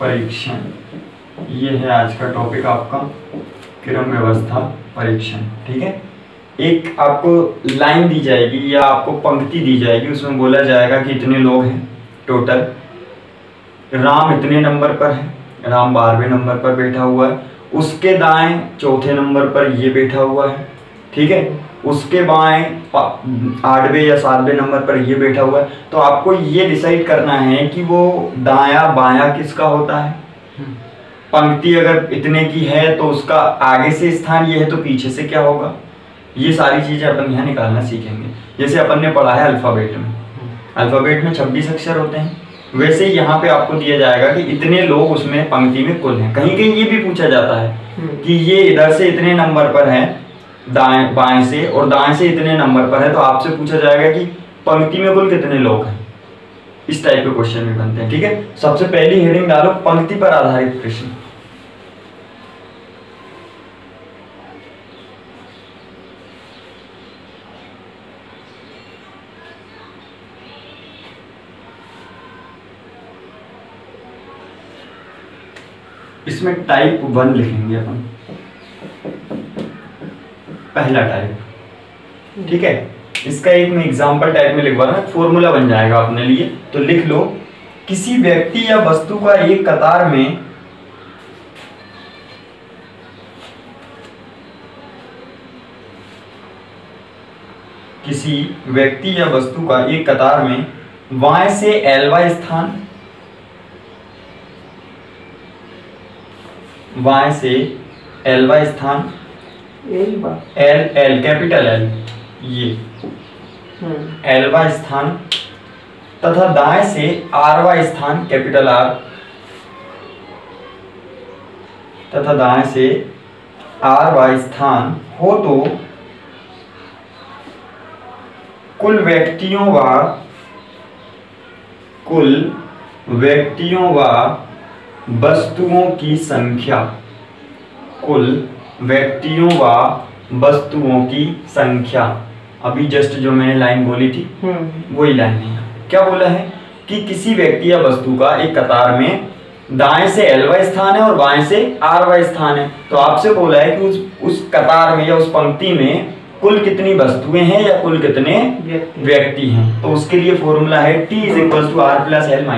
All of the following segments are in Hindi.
परीक्षण, ये है आज का टॉपिक आपका, क्रम व्यवस्था परीक्षण। ठीक है, एक आपको लाइन दी जाएगी या आपको पंक्ति दी जाएगी, उसमें बोला जाएगा कि इतने लोग हैं टोटल, राम इतने नंबर पर है, राम 12वें नंबर पर बैठा हुआ है, उसके दाएं चौथे नंबर पर ये बैठा हुआ है, ठीक है, उसके बाएं 8वें या 7वें नंबर पर ये बैठा हुआ है। तो आपको ये डिसाइड करना है कि वो दाया बाया किसका होता है। पंक्ति अगर इतने की है तो उसका आगे से स्थान ये है तो पीछे से क्या होगा, ये सारी चीजें अपन यहाँ निकालना सीखेंगे। जैसे अपन ने पढ़ा है अल्फाबेट में, अल्फाबेट में 26 अक्षर होते हैं, वैसे यहाँ पे आपको दिया जाएगा कि इतने लोग उसमें पंक्ति में कुल हैं। कहीं कहीं ये भी पूछा जाता है कि ये इधर से इतने नंबर पर है दाएं बाएं से, और दाएं से इतने नंबर पर है, तो आपसे पूछा जाएगा कि पंक्ति में कुल कितने लोग हैं। इस टाइप के क्वेश्चन भी बनते हैं। ठीक है, सबसे पहली हेडिंग डालो पंक्ति पर आधारित प्रश्न। इसमें टाइप 1 लिखेंगे अपन, पहला टाइप। ठीक है, इसका एक मैं एग्जांपल टाइप में लिखवा रहा हूं, फॉर्मूला बन जाएगा अपने लिए। तो लिख लो, किसी व्यक्ति या वस्तु का एक कतार में किसी व्यक्ति या वस्तु का एक कतार में बाएं से एलवा स्थान, बाएं से एलवा स्थान, एल एल कैपिटल एल, ये एलवा स्थान, तथा दाएं से आरवा स्थान कैपिटल आर, तथा दाएं से आरवा स्थान हो तो कुल व्यक्तियों व वस्तुओं की संख्या, कुल व्यक्तियों व वस्तुओं की संख्या। अभी जस्ट जो मैंने लाइन बोली थी वही लाइन है। क्या बोला है कि किसी व्यक्ति या वस्तु का एक कतार में दाएं से एलवा स्थान है और बाएं से आरवा स्थान है। तो आपसे बोला है कि उस कतार में या उस पंक्ति में कुल कितनी वस्तुएं हैं या कुल कितने व्यक्ति हैं। तो उसके लिए फॉर्मूला है T = R + L -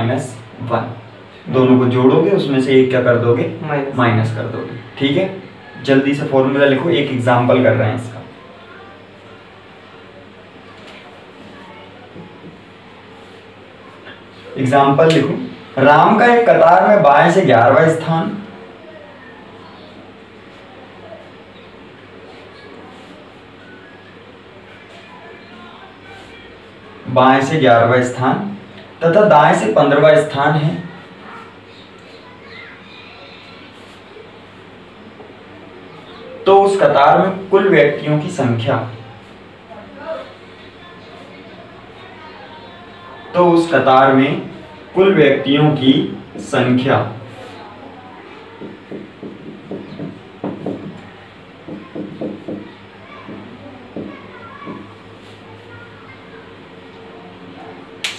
1। दोनों को जोड़ोगे, उसमें से एक क्या कर दोगे, माइनस कर दोगे। ठीक है, जल्दी से फॉर्मूला लिखो, एक एग्जांपल कर रहे हैं इसका। एग्जांपल लिखो, राम का एक कतार में बाएं से 11वां स्थान, बाएं से 11वां स्थान तथा दाएं से 15वां स्थान है। तो उस कतार में कुल व्यक्तियों की संख्या, तो उस कतार में कुल व्यक्तियों की संख्या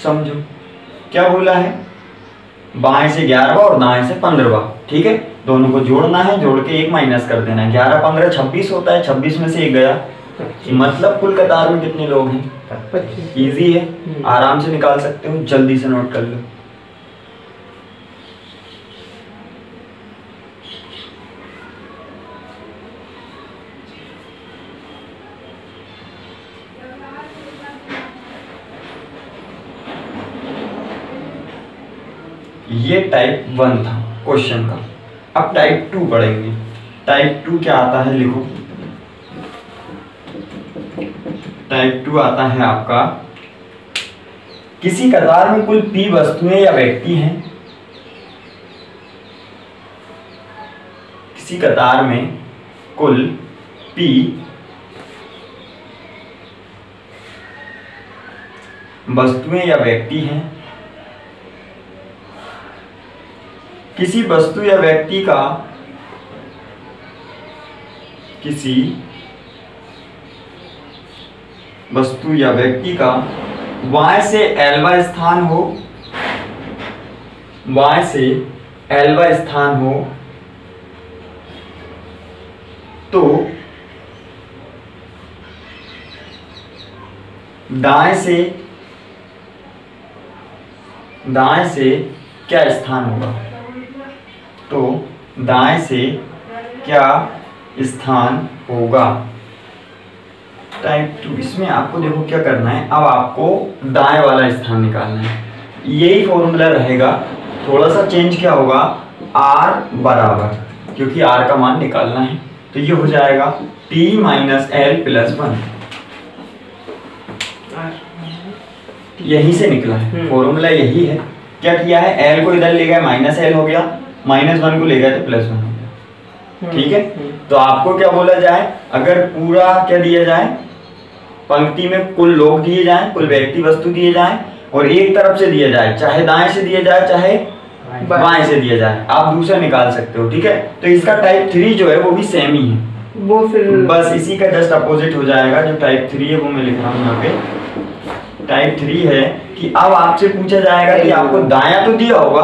समझो क्या बोला है, बाएं से 11वां और दाएं से 15वां। ठीक है, दोनों को जोड़ना है, जोड़ के एक माइनस कर देना है। 11 15 26 होता है, 26 में से एक गया, मतलब कुल कतार में कितने लोग हैं, 25। इजी है, आराम से निकाल सकते हो, जल्दी से नोट कर लो। ये टाइप 1 था क्वेश्चन का। अब टाइप 2 पढ़ेंगे। टाइप 2 क्या आता है, लिखो। टाइप 2 आता है आपका, किसी कतार में कुल P वस्तुएं या व्यक्ति हैं, किसी कतार में कुल P वस्तुएं या व्यक्ति हैं, किसी वस्तु या व्यक्ति का बाएं से एलवा स्थान हो, बाएं से एलवा स्थान हो तो दाएं से क्या स्थान होगा, तो दाएं से क्या स्थान होगा। टाइप 2 इसमें आपको देखो क्या करना है, अब आपको दाएं वाला स्थान निकालना है। यही फॉर्मूला रहेगा, थोड़ा सा चेंज क्या होगा, r बराबर, क्योंकि r का मान निकालना है, तो ये हो जाएगा t माइनस एल प्लस 1। यहीं से निकला है फॉर्मूला, यही है। क्या किया है, l को इधर ले गए माइनस एल हो गया, माइनस 1 को ले गए तो प्लस 1 हो गया। ठीक है, तो आपको क्या बोला जाए, अगर पूरा क्या दिया जाए, पंक्ति में कुल लोग दिए जाएं, कुल व्यक्ति वस्तु दिए जाएं, और एक तरफ से दिया जाए, चाहे दाएं से दिया जाए चाहे बाएं से दिया जाए, आप दूसरा निकाल सकते हो। ठीक है, तो इसका टाइप 3 जो है वो भी सेम ही है, वो फिर बस इसी का जस्ट अपोजिट हो जाएगा। जो टाइप 3 है वो मैं लिख रहा हूँ यहाँ पे। टाइप 3 है कि अब आपसे पूछा जाएगा कि आपको दायां तो दिया होगा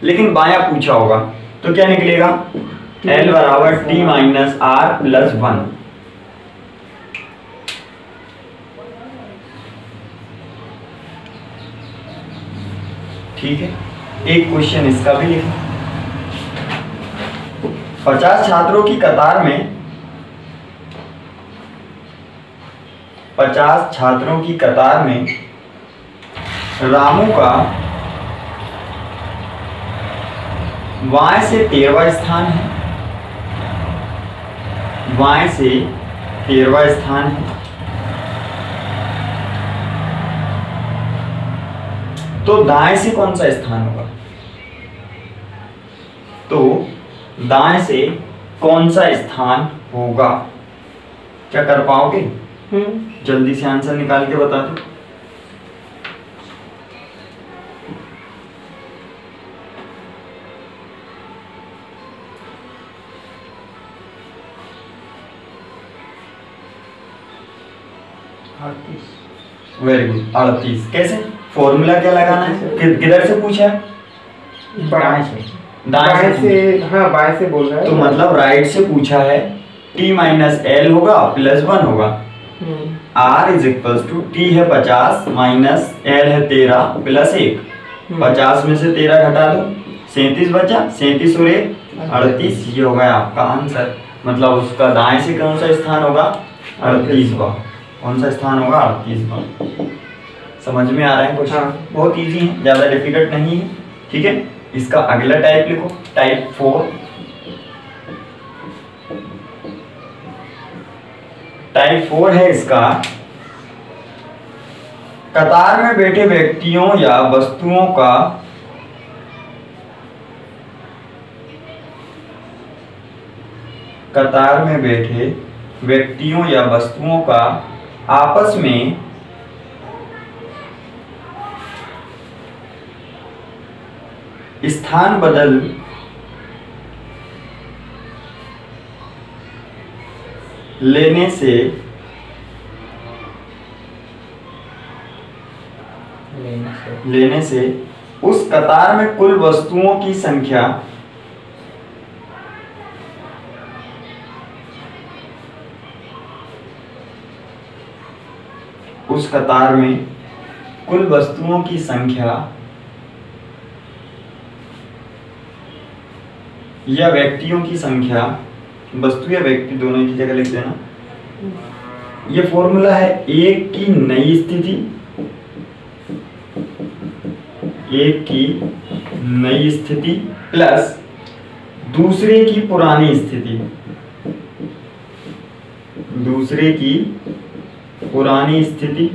लेकिन बायां पूछा होगा, तो क्या निकलेगा, L बराबर T माइनस R प्लस 1। ठीक है, एक क्वेश्चन इसका भी लिखें। 50 छात्रों की कतार में 50 छात्रों की कतार में रामू का बाएं से 13वां स्थान है, बाएं से 13वां स्थान है, तो दाएं से कौन सा स्थान होगा, तो दाएं से कौन सा स्थान होगा। क्या कर पाओगे, जल्दी से आंसर निकाल के बता दो। Very good, 38। कैसे, फॉर्मूला क्या लगाना है, किधर से पूछा है, बाएं से, दाएं से, हाँ बाएं से बोल रहा है, तो मतलब राइट से पूछा है। t माइनस एल होगा प्लस 1 होगा, r is equals to t है 50 माइनस l है 13 प्लस 1, 50 में से 13 घटा दो 37 बचा, 37 और 1 38। ये हो गया आपका आंसर, मतलब उसका दाएं से कौन सा स्थान होगा, 38वां। कौन सा स्थान होगा, 38वां। समझ में आ रहा है क्वेश्चन, हाँ। बहुत इजी है, ज्यादा डिफिकल्ट नहीं है। ठीक है, इसका अगला टाइप लिखो, टाइप 4। टाइप 4 है इसका, कतार में बैठे व्यक्तियों या वस्तुओं का कतार में बैठे व्यक्तियों या वस्तुओं का आपस में स्थान बदल लेने से उस कतार में कुल वस्तुओं की संख्या उस कतार में कुल वस्तुओं की संख्या या व्यक्तियों की संख्या, वस्तु या व्यक्ति दोनों की जगह लिख देना। ये फॉर्मूला है, एक की नई स्थिति, एक की नई स्थिति प्लस दूसरे की पुरानी स्थिति, दूसरे की पुरानी स्थिति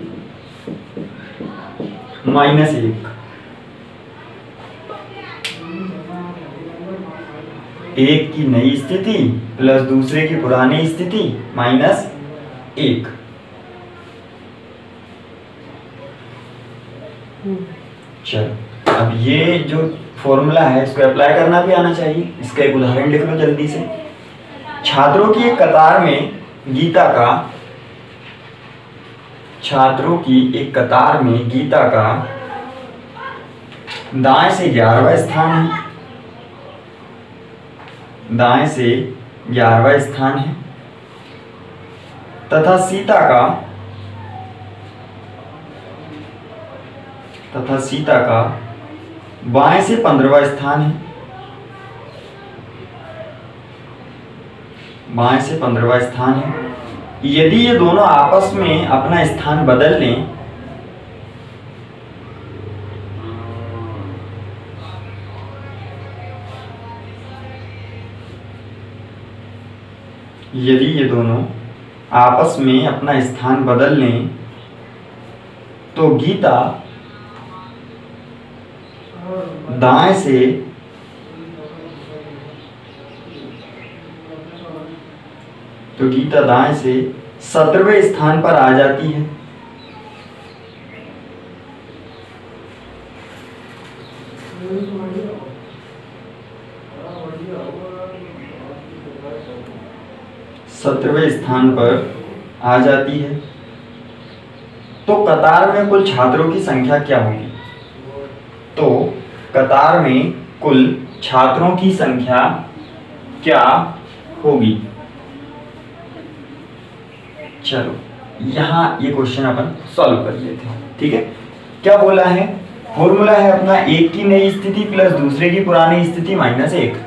माइनस 1। एक की नई स्थिति प्लस दूसरे की पुरानी स्थिति माइनस 1। चलो, अब ये जो फॉर्मूला है इसको अप्लाई करना भी आना चाहिए। इसका एक उदाहरण लिख लो जल्दी से। छात्रों की एक कतार में गीता का छात्रों की एक कतार में गीता का दाएं से 11वां स्थान है, दाएं से 11वां स्थान है तथा सीता का बाएं से 15वां स्थान है। बाएं से 15वां स्थान है। यदि ये दोनों आपस में अपना स्थान बदल लें तो गीता दाएं से तो गीता दाएं से 17वें स्थान पर आ जाती है। सत्रहवें स्थान पर आ जाती है। तो कतार में कुल छात्रों की संख्या क्या होगी? तो कतार में कुल छात्रों की संख्या क्या होगी? चलो यहाँ ये क्वेश्चन अपन सॉल्व कर लेते हैं। ठीक है, क्या बोला है? फॉर्मूला है अपना एक की नई स्थिति प्लस दूसरे की पुरानी स्थिति माइनस एक।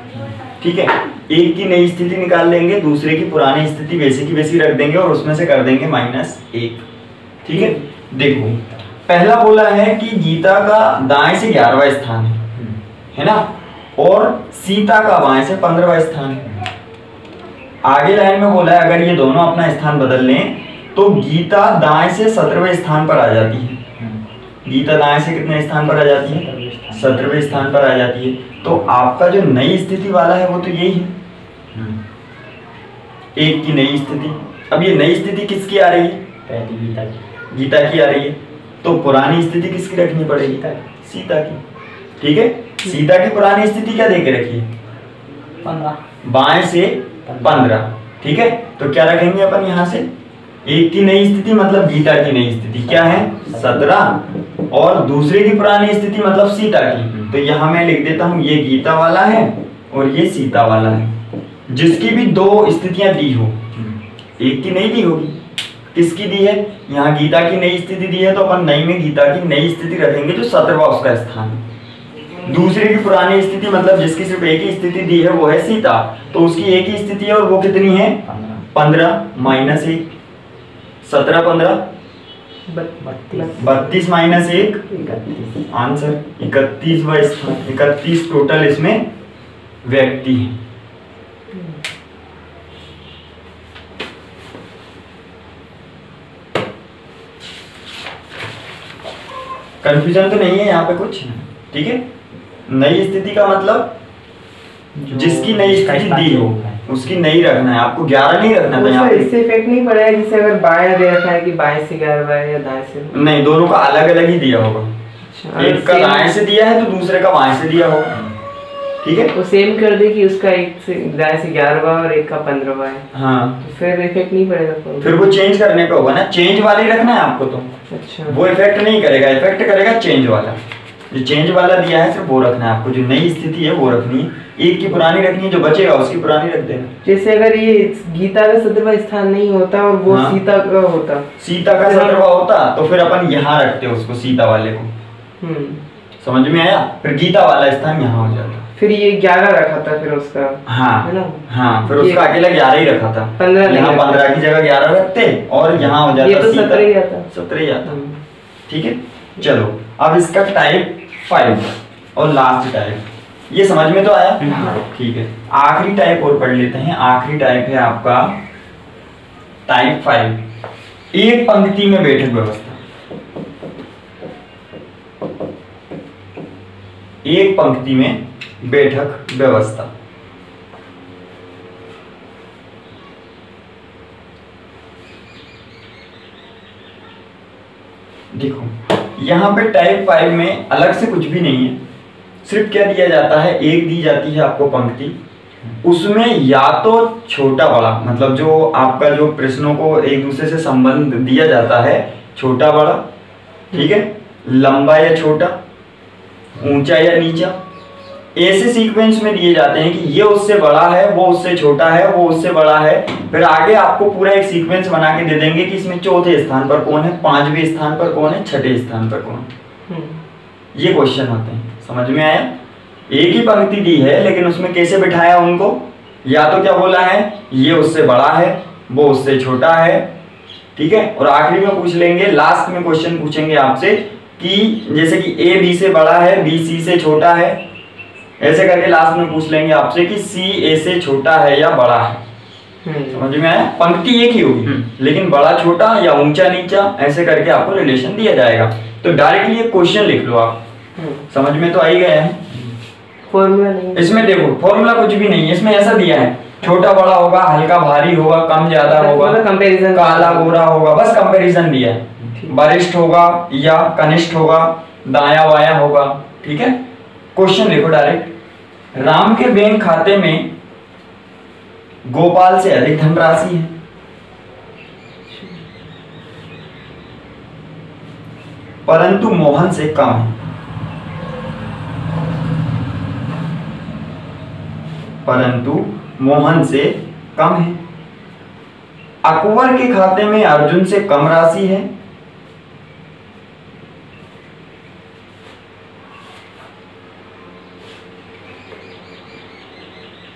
ठीक है, एक की नई स्थिति निकाल लेंगे, दूसरे की पुरानी स्थिति वैसे की वैसी रख देंगे और उसमें से कर देंगे माइनस एक। ठीक है, देखो पहला बोला है कि गीता का दाएं से 11वां स्थान है ना, और सीता का बाएं से 15वां स्थान है। आगे लाइन में बोला है अगर ये दोनों अपना स्थान बदल लें तो गीता दाएं से 17वें स्थान पर आ जाती है। गीता दाएं से कितने स्थान पर आ जाती है? 17वें स्थान पर आ जाती है। तो आपका जो नई स्थिति वाला है वो तो यही है, एक की नई स्थिति। अब ये नई स्थिति किसकी आ रही है? गीता की आ रही है। तो पुरानी स्थिति किसकी रखनी पड़ेगी? सीता की। ठीक है, सीता की पुरानी स्थिति क्या देके रखी है? 15, बाएं से 15। ठीक है, तो क्या रखेंगे अपन यहाँ से? एक की नई स्थिति मतलब गीता की नई स्थिति क्या है? 17, और दूसरे की पुरानी स्थिति मतलब सीता की। तो यहाँ मैं लिख देता हूँ ये गीता वाला है और ये सीता वाला है, जिसकी भी दो स्थितियां दी हो। एक की नहीं दी होगी, किसकी दी है? यहाँ गीता की नई स्थिति दी है तो अपन नई में गीता की नई स्थिति रखेंगे जो 17वां उसका स्थान है। दूसरे की पुरानी स्थिति मतलब जिसकी सिर्फ एक ही स्थिति दी है वो है सीता, तो उसकी एक ही स्थिति है और वो कितनी है? 15 माइनस 1, 17 15 32 माइनस 1 आंसर 31वां स्थान। 31 टोटल इसमें व्यक्ति है। कंफ्यूजन तो नहीं है यहाँ पे कुछ? ठीक है, नई स्थिति का मतलब जिसकी नई स्थिति दी हो उसकी नई रखना है आपको, 11 नहीं रखना था यहाँ पे। इससे इफेक्ट नहीं पड़ेगा जैसे अगर बाएं दे रखा है कि बाएं से 11 है या दाएं से? नहीं, दोनों का अलग अलग ही दिया होगा। एक का दाएं से दिया है तो दूसरे का बाएं से दिया होगा। ठीक है, वो सेम कर दे कि उसका एक से दाएं से 11वां और एक का 15वां है। हाँ, तो फिर इफेक्ट नहीं पड़ेगा। फिर वो चेंज करने पे होगा ना, चेंज वाला ही रखना है आपको। तो अच्छा, वो इफेक्ट नहीं करेगा, इफेक्ट करेगा चेंज वाला। जो चेंज वाला दिया है सिर्फ वो रखना है आपको, जो नई स्थिति है वो रखनी है। एक की पुरानी रखनी है, जो बचेगा उसकी पुरानी रख देना। जैसे अगर ये गीता का 17वां स्थान नहीं होता और वो हाँ, सीता का होता, सीता का 17वां होता तो फिर अपन यहाँ रखते उसको, सीता वाले को। समझ में आया? फिर गीता वाला स्थान यहाँ हो जाता। फिर ये 11 रखा था फिर उसका, हाँ है ना? हाँ, फिर उसका अकेला 11 ही रखा था। 15 यहाँ 15 की जगह 11 रखते और यहाँ हो जाता। ये तो 17 ही आता। 17 ही आता। ठीक है, चलो अब इसका टाइप 5 और लास्ट टाइप, ये समझ में तो आया? ठीक है, आखिरी टाइप और पढ़ लेते हैं। आखिरी टाइप है आपका टाइप 5, एक पंक्ति में बैठक व्यवस्था। एक पंक्ति में बैठक व्यवस्था। देखो यहाँ पे टाइप 5 में अलग से कुछ भी नहीं है, सिर्फ क्या दिया जाता है, एक दी जाती है आपको पंक्ति, उसमें या तो छोटा बड़ा मतलब जो आपका जो प्रश्नों को एक दूसरे से संबंध दिया जाता है, छोटा बड़ा, ठीक है, लंबा या छोटा, ऊंचा या नीचा, ऐसे सीक्वेंस में दिए जाते हैं कि ये उससे बड़ा है, वो उससे छोटा है, वो उससे बड़ा है, फिर आगे आपको पूरा एक सीक्वेंस बना के दे देंगे कि इसमें चौथे स्थान पर कौन है, पांचवें स्थान पर कौन है, छठे स्थान पर कौन है। ये क्वेश्चन होते हैं, समझ में आया? एक ही पंक्ति दी है लेकिन उसमें कैसे बिठाया उनको, या तो क्या बोला है, ये उससे बड़ा है, वो उससे छोटा है, ठीक है। और आखिरी में पूछ लेंगे, लास्ट में क्वेश्चन पूछेंगे आपसे कि जैसे कि ए बी से बड़ा है, बी सी से छोटा है, ऐसे करके लास्ट में पूछ लेंगे आपसे कि सी ए से छोटा है या बड़ा है। समझ में आया? पंक्ति एक ही होगी लेकिन बड़ा छोटा या ऊंचा नीचा ऐसे करके आपको रिलेशन दिया जाएगा। तो डायरेक्टली एक क्वेश्चन लिख लो आप, समझ में तो आ ही गया है। फॉर्मूला नहीं, इसमें देखो फॉर्मूला कुछ भी नहीं है, इसमें ऐसा दिया है छोटा बड़ा होगा, हल्का भारी होगा, कम ज्यादा होगा, कंपैरिजन, काला गोरा होगा, बस कंपैरिजन दिया है। वरिष्ठ होगा या कनिष्ठ होगा, दाया बाया होगा, ठीक है। क्वेश्चन देखो डायरेक्ट, राम के बैंक खाते में गोपाल से अधिक धनराशि है, परंतु मोहन से कम है। परंतु मोहन से कम है। अकबर के खाते में अर्जुन से कम राशि है,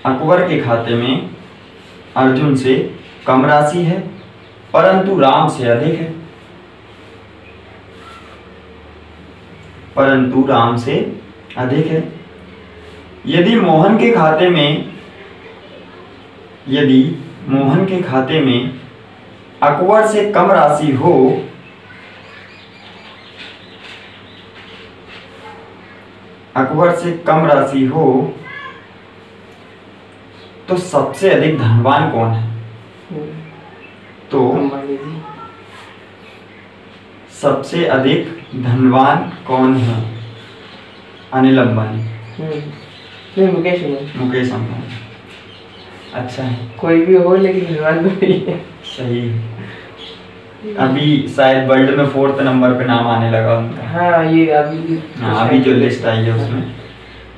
अकबर के खाते में अर्जुन से कम राशि है, परंतु राम से अधिक है, परंतु राम से अधिक है। यदि मोहन के खाते में अकबर से कम राशि हो, अकबर से कम राशि हो तो सबसे अधिक धनवान कौन है? तो सबसे अधिक धनवान कौन है? अनिल अंबानी, मुकेश अंबानी। अच्छा है, कोई भी हो लेकिन धनवान तो नहीं है। सही है। अभी शायद वर्ल्ड में 4th नंबर पे नाम आने लगा उनका। हाँ, ये अभी जो लिस्ट आई है उसमें।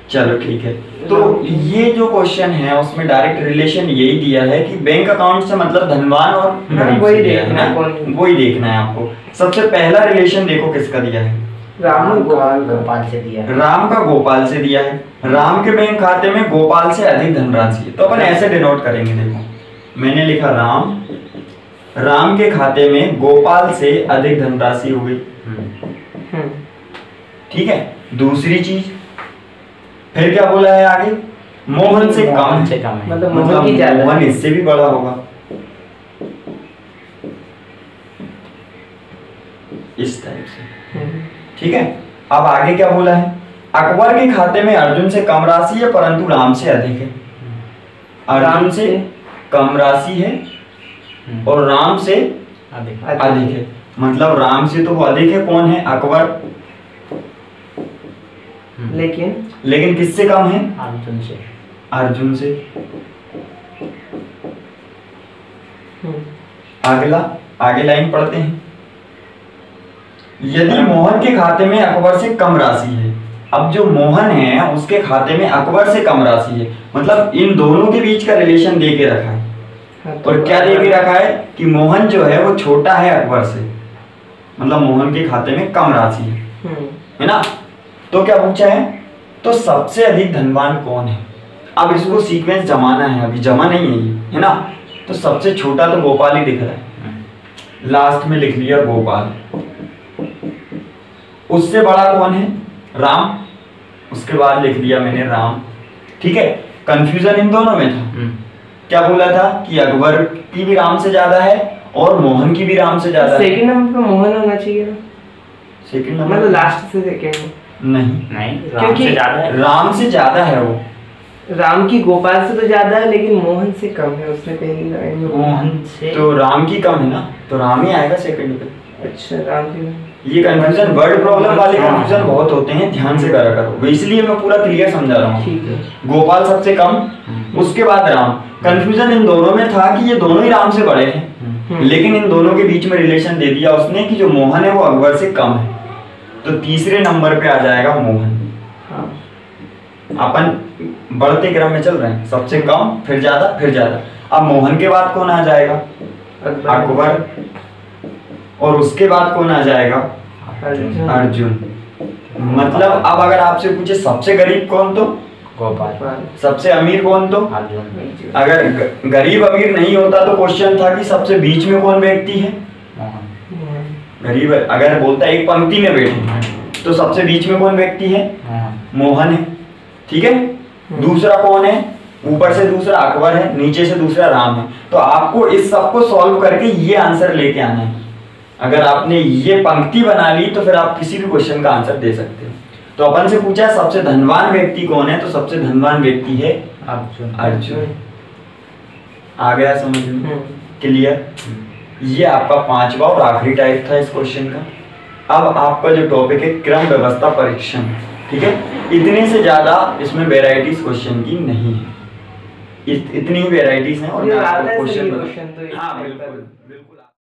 चलो ठीक है, तो ये जो क्वेश्चन है उसमें डायरेक्ट रिलेशन यही दिया है कि बैंक अकाउंट से मतलब धनवान और गरीब से दिया है ना, वही देखना है आपको। सबसे पहला रिलेशन देखो किसका दिया है, राम गोपाल से दिया है। राम का गोपाल से दिया है। राम के बैंक खाते में गोपाल से अधिक धनराशि है, तो अपन ऐसे डिनोट करेंगे। देखो मैंने लिखा राम के खाते में गोपाल से अधिक धनराशि हो गई, ठीक है। दूसरी चीज फिर क्या बोला है आगे, मोहन से कम है, मतलब मोहन इससे भी बड़ा होगा, इस टाइप से, ठीक है। अब आगे क्या बोला है, अकबर के खाते में अर्जुन से कम राशि है परंतु राम से अधिक है। अर्जुन से कम राशि है और राम से अधिक है, मतलब राम से तो वो अधिक है, कौन है, अकबर। लेकिन किससे कम है, अर्जुन से। आगे लाइन पढ़ते हैं। यदि मोहन के खाते में अकबर से कम राशि है, अब जो मोहन है उसके खाते में अकबर से कम राशि है, मतलब इन दोनों के बीच का रिलेशन दे के रखा है। और क्या दे के रखा है कि मोहन जो है वो छोटा है अकबर से, मतलब मोहन के खाते में कम राशि है ना। तो क्या पूछा है, तो सबसे अधिक धनवान कौन है। अब इसको सीक्वेंस जमाना है, अभी जमा नहीं है ये, है ना। तो सबसे छोटा तो गोपाल ही दिख रहा है, लास्ट में लिख लिया गोपाल। उससे बड़ा कौन है, राम, उसके बाद लिख लिया मैंने राम, ठीक है। कंफ्यूजन इन दोनों में था। क्या बोला था कि अकबर की भी राम से ज्यादा है और मोहन की भी राम से ज्यादा है। सेकंड नंबर पे मोहन होना चाहिए ना, सेकंड नंबर मतलब लास्ट से सेकंड नहीं, क्योंकि राम से ज्यादा है वो। राम की गोपाल से तो ज्यादा है लेकिन मोहन से कम है, उसने पहली लाइन में मोहन से तो राम की कम है ना, तो राम ही आएगा सेकंड पे। अच्छा, राम की। ये कंफ्यूजन, वर्ड प्रॉब्लम वाले कंफ्यूजन बहुत होते हैं, ध्यान से करा करो, इसलिए मैं पूरा क्लियर समझा रहा हूँ। ठीक है, गोपाल सबसे कम, उसके बाद राम। कंफ्यूजन इन दोनों में था कि ये दोनों ही राम से बड़े हैं, लेकिन इन दोनों के बीच में रिलेशन दे दिया उसने कि जो मोहन है वो अकबर से कम है, तो तीसरे नंबर पे आ जाएगा मोहन। अपन बढ़ते क्रम में चल रहे हैं, सबसे कम फिर ज्यादा फिर ज्यादा। अब मोहन के बाद कौन आ जाएगा? अकबर। और उसके बाद कौन आ जाएगा? अर्जुन। मतलब अब अगर आपसे पूछे सबसे गरीब कौन, तो गोपाल। सबसे अमीर कौन, तो अर्जुन। अगर गरीब अमीर नहीं होता तो क्वेश्चन था कि सबसे बीच में कौन व्यक्ति है? गरीब अगर बोलता एक पंक्ति में बैठे तो सबसे बीच में कौन व्यक्ति है? मोहन है। ठीक है, दूसरा कौन है? ऊपर से दूसरा अकबर है, नीचे से दूसरा राम है। तो आपको इस सब को सॉल्व करके ये आंसर लेके आना है। अगर आपने ये पंक्ति बना ली तो फिर आप किसी भी क्वेश्चन का आंसर दे सकते हो। तो अपन से पूछा सबसे धनवान व्यक्ति कौन है, तो सबसे धनवान व्यक्ति है अर्जुन। अर्जुन। आ गया समझ में? क्लियर? ये आपका 5वां और आखिरी टाइप था इस क्वेश्चन का। अब आपका जो टॉपिक है क्रम व्यवस्था परीक्षण। ठीक है, इतने से ज्यादा इसमें वेराइटीज क्वेश्चन की नहीं है, इतनी ही वेराइटीज हैं। और क्वेश्चन तो हाँ बिल्कुल बिल्कुल।